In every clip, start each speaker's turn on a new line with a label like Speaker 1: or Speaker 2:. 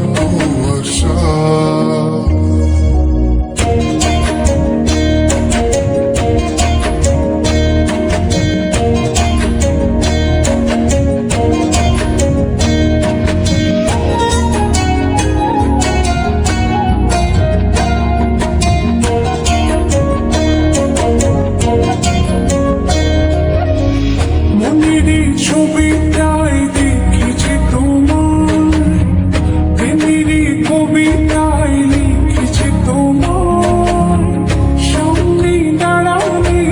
Speaker 1: যত আশা।
Speaker 2: ছবিটাই দেখেছি তোমার, প্রেমেরই কবিতায় লিখেছি তোমার। সামনে দাঁড়ালে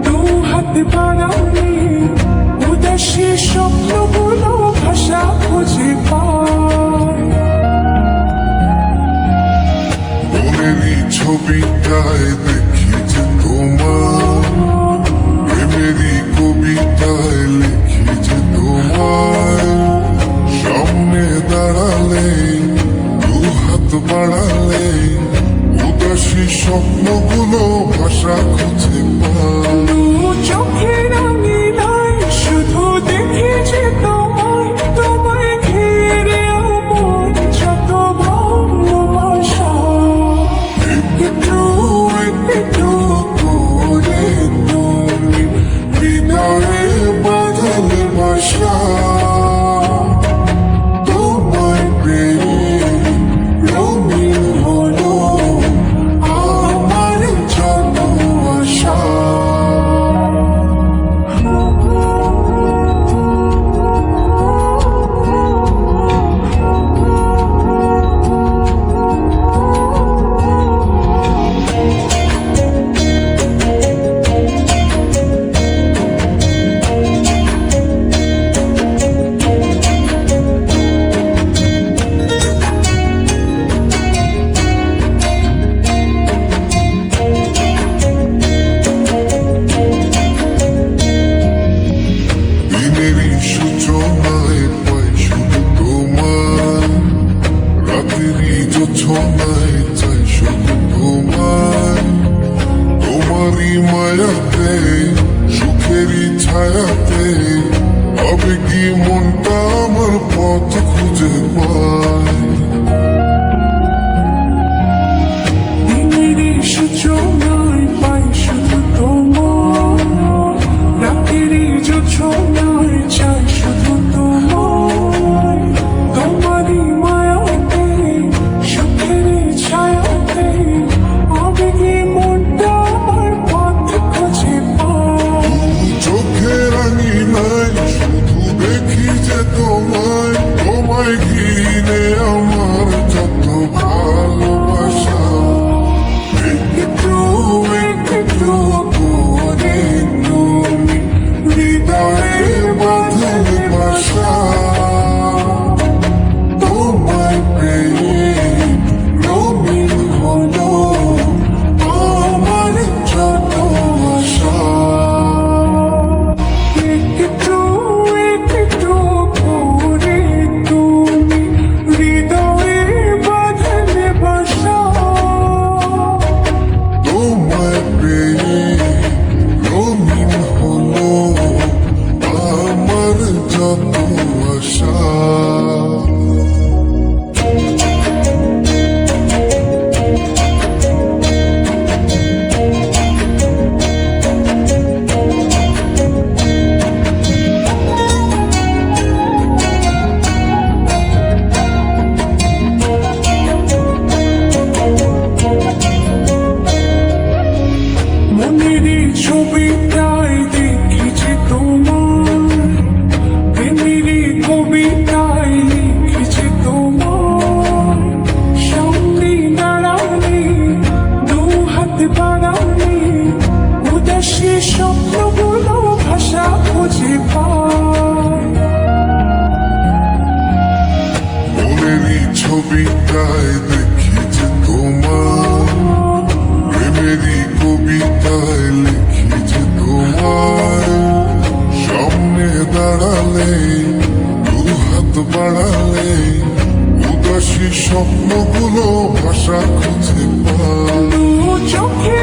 Speaker 2: দু হাত বাড়ালে উদাসী স্বপ্নগুলো ভাষা খুঁজে পায়।
Speaker 1: মনেরই ছবিটায় দেখেছি তোমার, প্রেমেরই কবিতায় লিখেছি তোমায়। সামনে দাঁড়ালে দু হাত বাড়ালে উদাসী স্বপ্নগুলো ভাষা খুঁজে পায়।
Speaker 2: দু চোখের আঙিনায় শুধু দেখেছি তোমায়, তোমায় ঘিরে আমার যত ভালোবাসা।
Speaker 1: একটু একটু করে তুমি হৃদয়ে বাঁধলে বাসা। তোমায় পেয়ে রঙিন হলো আমার যত আশা। দিনেরই সূচনায় পাই শুধু তোমার, রাতেরই জোছনায় চাই শুধু তোমার। তোমারই মায়াতে সুখেরই ছায়াতে আবেগী মনটা আমার পথ খুঁজে পায়।
Speaker 2: দিনেরই সূচনায় পাই শুধু তোমার, রাতেরই জোছনায় চাই শুধু তোমার। তোমারই মায়াতে সুখেরই ছায়াতে আবেগী মনটা আমার পথ খুঁজে পায়।
Speaker 1: চোখের আঙিনায় শুধু দেখি যে তোমায়, তোমায় ঘিরে আমার যত ভালোবাসা।
Speaker 2: একটু একটু করে তুমি
Speaker 1: হৃদয়ে বাঁধলে বাসা। তোমায় পেয়ে রঙিন হলো আমার যত আশা।
Speaker 2: একটু একটু করে তুমি হৃদয়ে বাঁধলে বাসা।
Speaker 1: তোমায় পেয়ে রঙিন হলো আমার যত আশা।
Speaker 2: মনেরই ছবিটাই দেখেছি তোমার, প্রেমেরই কবিতায় লিখেছি তোমার। সামনে দাঁড়ালে দু হাত বাড়ালে উদাসী স্বপ্নগুলো ভাষা খুঁজে পায়।
Speaker 1: মনেরই ছবিটায় দেখেছি তোমার, প্রেমেরই কবিতায় লিখেছি তোমায়। সামনে দাঁড়ালে দু হাত বাড়ালে উদাসী স্বপ্নগুলো ভাষা খুঁজে পায়।
Speaker 2: দু চোখে